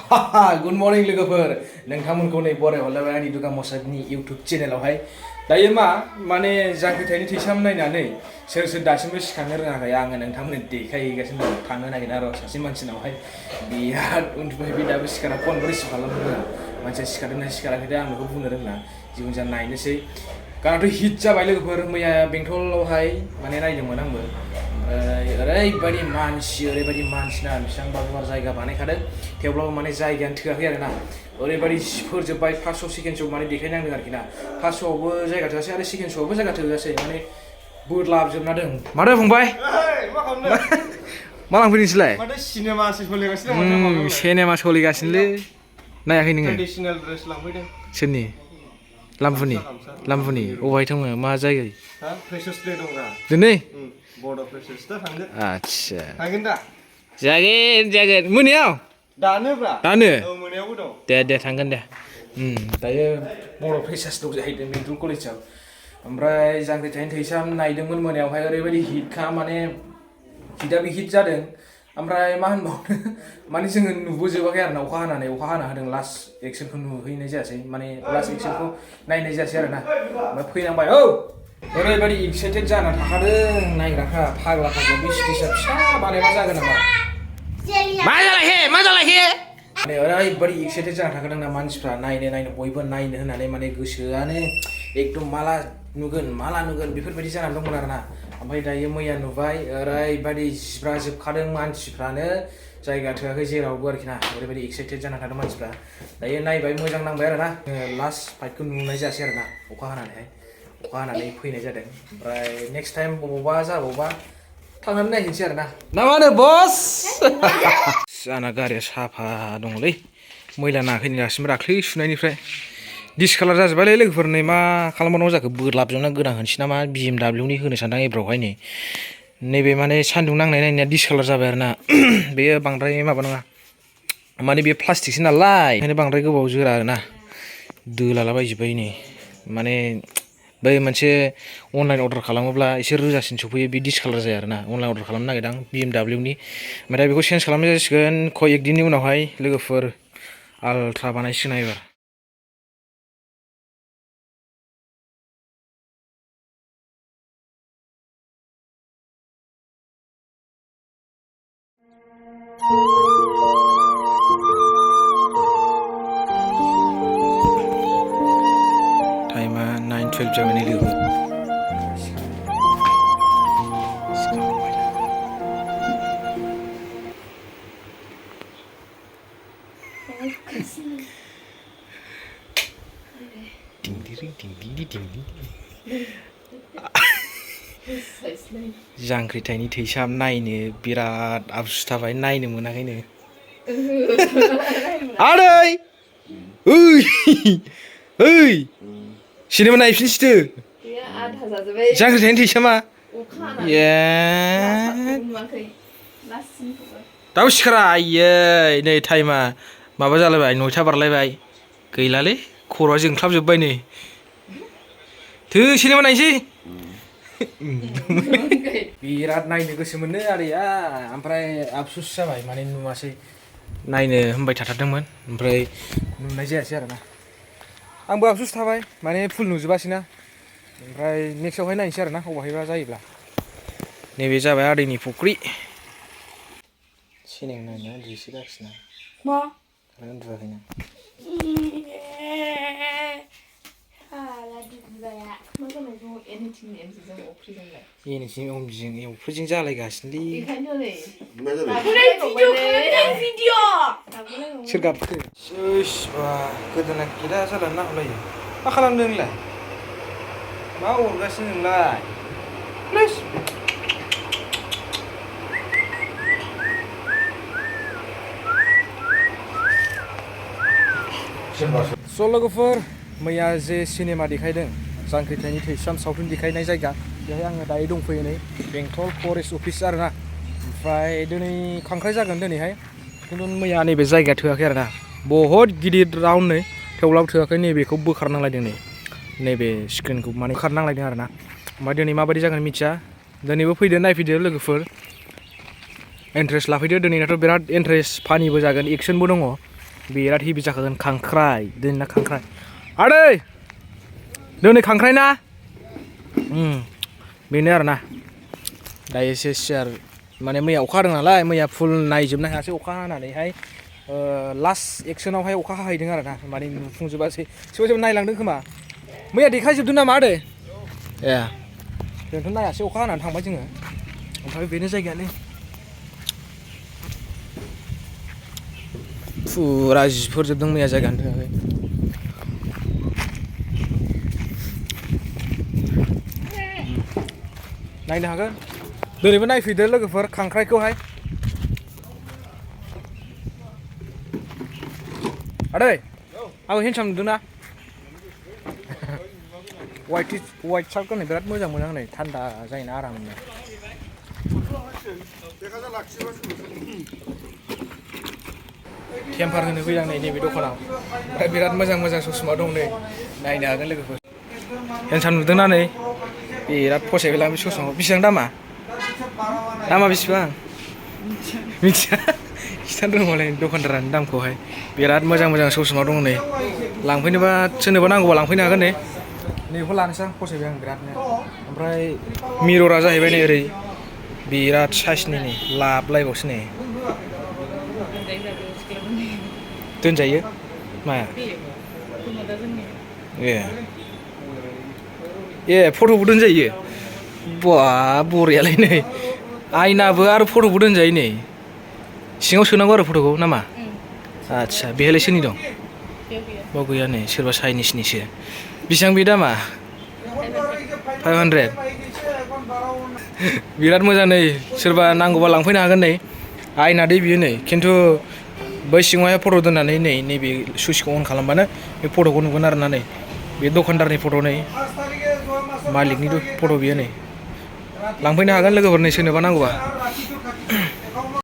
Good morning लोगोफोर नोंथांमोनखौ नै बराय हरलायबाय आंनि दुगा मसादनि YouTube चेनेलावहाय दायो माने जांख्रिथायनि थैसाम नायनानै सोर सोर दासिमबो सिखारनो रोङाखै आङो नोंथांमोननो देखायहैगासिनो दं थांनो नागिरना र' सासे मानसिनावहाय बिराद उन्दुबाय बे दाबो सिखारा फनबो रिसिभ खालामनो रोङा मानसिया सिखारदोंना सिखाराखै आं बेखौ बुंनो रोंला जिखुनु जाया नायनोसै गानाथ' हिट जाबाय लोगोफोर मैया बेंटलावहाय माने नायदोंमोन आंबो ओरैबायदि मानसिना बेसेबांबा गुवार जायगा बानायखादों थेवब्लाबो माने जायगायानो थोआखै आरोना ओरैबायदि फोजोबबाय फार्स्ट श' सेकेन्ड श' माने देखायनांदों आरोखि ना फार्स्ट श'आवबो जायगा थोआसै आरो सेकेन्ड श'आवबो जायगा थोआसै माने बोदलाबजोबना दं माथो फंबाय मा लांफैदों नोंसोरलाय माथो सिनेमासो सोलिगासिनो सिनेमा सोलिगासिनोलै नायाखै नोङो ट्रेडिशनेल ड्रेस लांफैदों सोरनि लाम्फुनि अबहाय थाङो मा जायगा हा फ्रेशर्स डे दंना दिनै बर्ड अफ फ्रेशर्स दा थांदो आच्छा थांगोन दा जागोन मोनायाव दानोब्रा दानो औ मोनायावबो दं दे थांगोन दे दायो बर्ड अफ फ्रेशर्स दं जाहैदों बेंटल कलेजाव ओमफ्राय जांख्रिथायनि थैसाम नायदोंमोन मोनायावहाय ओरैबायदि हिटखा माने हिटआबो हिट जादों ओमफ्राय मा होनबावनो माने जोङो नुबोजोबाखै आरोना अखा हाना होदों लास्ट एक्सनखौ नुहैनाय जायासै माने लास्ट एक्सनखौ नायनाय जायासै आरोना ओमफ्राय फैनांबाय औ ओरैबायदि एक्साइटेड जाना थाखादों नायग्राफ्रा फाग्ला बे स्टेजआ फिसा बानायबा जागोन नामा मा जालायखो माने ओरैबायदि एक्साइटेड जाना थाखादों ना मानसिफ्रा नायनो बयबो नायनो होननानै माने गोसोआनो एकदम माला नुगोन बेफोरबायदि जानानै दंमोन आरोना ओमफ्राय दायो मैया नुबाय ओरैबायदि जिब्रा जोबखादों मानसिफ्रानो जायगा थोआखै जेरावबो आरोखि ना ओरैबायदि एक्साइटेड जाना थादों मानसिफ्रा दायो नायबाय मोजां नांबाय आरोना लास्ट फाइटखौ नुनाय जायासै आरोना अखा हानानै फैनाय जादों ओमफ्राय नेक्स्ट टाइम बबावबा जाबावबा थांनानै नायहैनोसै आरोना ना मा होनो बस जाना गारिया साफा दङलै मैला नाङाखै दासिमबो दाख्लै सुनायनिफ्राय डिसकालार जाजोब्बायलै लोगोफोर नै मा खालामबावनांगौ जाखो बोदलाबजोबना गोदान होनोसै नामा BMW नि होनो सानदां एब्रावहाय नैबे माने सान्दुं नांनाया डिसकालार जाबाय आरोना बेयो बांद्राय माबा नङा माने बेयो प्लास्टिकसो नालाय ओंखायनो बांद्राय गोबाव जोरा आरोना दोलालाबायजोब्बाय नै माने बै मोनसे अनलाइन अर्डार खालामोब्ला एसे रोजासिन सफैयो बे डिसकालार जाया आरोना अनलाइन अर्डार खालामनो नागिरदों BMW नि ओमफ्राय बेखौ चेन्ज खालामनाय जासिगोन खय एक दिननि उनावहाय लोगोफोर आल्ट्रा बानायसिगोन एबार टाइमा 9:12 जाबाय नै लोगो जांख्रिथायनि थैसाम नायनो बिराद आफसुस थाबाय नायनो मोनाखैनो आदै ओइ सिनेमा नायफिनसैदो जांख्रिथायनि थैसामा दाबो सिखारा आयै नै टाइमा माबा जालायबाय 9टा बारलायबाय गैलालै खर'आ जोंख्लाबजोब्बाय नै थो सिनेमा नायसै बिराद नायनो गोसो मोनो आरैया ओमफ्राय आफसुस जाबाय माने नुवासै नायनो होनबाय थाथारदोंमोन ओमफ्राय नुनाय जायासै आरोना आंबो आफसुस थाबाय माने फुल नुजोबासैना ओमफ्राय नेक्स्टआवहाय नायनोसै आरोना अबाहायबा जायोब्ला नैबे जाबाय आदैनि फुख्रि सिनेमा नायनो उन्दुसोगासिनो मा उन्दुवाखैना एनिथिं अफ्रिजों जालायगासिनोलै सोर गाबखो गोदोना गेदा जानानै नाहरलायो मा खालामदों नोंलाय मा अरगासिनो नोंलाय स' लोगोफोर मैया जे सिनेमा देखायदों जांख्रिथायनि थैसाम सावथुन देखायनाय जायगा बेहाय आङो दायो दंफैयो नै बेंटल फरेस्ट अफिस आरोना ओमफ्राय दिनै खांख्राइ जागोन दिनैहाय खिन्थु मैया नैबे जायगाया थोआखै आरोना बहुद गिदिर राउन्ड नै थेवब्लाबो थोआखै नैबेखौ बोखारनांलायदों नैबे स्क्रिनखौ माने बोखारनांलायदों आरोना ओमफ्राय दिनै माबायदि जागोन मिथिया दिनैबो फैदो नायफैदो लोगोफोर इन्ट्रेस्ट लाफैदो दिनैनाथ' बिराद इन्ट्रेस्ट फानिबो जागोन एक्सनबो दङ बिराद हेभि जाखागोन खांख्राइ दिनै ना खांख्राइ आदै दिनै खांख्राइ ना बेनो आरोना दायो एसे सियार माने मैया अखा हादों नालाय मैया फुल नायजोबनो हायासै अखा हानानैहाय लास्ट एक्सनावहाय अखा हाहैदों आरोना माने नुफुंजोबासै सोरबा सोरबा नायलांदों खोमा मैया देखायजोबदों नामा आदै ए जोंथ' नायासै अखा हानानै थांबाय जोङो ओमफ्राय बेनो जायगायानो फुरा जिफोरजोबदों मैया जायगानि थाखाय नायनो हागोन दिनैबो नायफैदो लोगोफोर खांख्राइखौहाय आदै आंबो हेन्डसाम नुदोंना वाइट सार्ट गाननो बिराद मोजां मोनो आं नै थान्दा जायोना आरामनो टेम्पार होनो फैदों नै नैबे दखानाव ओमफ्राय बिराद मोजां मोजां ससमा दं नै नायनो हागोन लोगोफोर हेन्डसाम नुदोंना नै बिराद फसायबाय बे ससमाखौ बेसेबां दामा बेसेबां मिथिया खिथानो रोंबालाय दखानदारानि दामखौहाय बिराद मोजां मोजां ससमा दं नै लांफैनोबा सोरनोबा नांगौबा लांफैनो हागोन नै नैबेखौ लानोसै आं फसायबाय आं बिरादनो ओमफ्राय मिररा जाहैबाय नै ओरै बिराद साइसनि नै लाबलायबावसो नै दोनजायो माया ए फट'बो दोनजायो बा बरियालाय नै आयनाबो आरो फट'बो दोनजायो नै सिङाव सोनांगौ आरो फट'खौ नामा आदसा बेहायलाय सोरनि दं बाव गैया नै सोरबा चाइनिसनिसो बेसेबां बे दामा 500 बिराद मोजां नै सोरबा नांगौबा लांफैनो हागोन नै आयना दै बियो नै खिन्थु बै सिङावहाय फट' दोननानै नै नैबे सुइचखौ अन खालामबानो बे फट'खौ नुगोन आरोना नै बे दखानदारनि फट' नै मालिकनि फट' बियो नै लांफैनो हागोन लोगोफोर नै सोरनोबा नांगौबा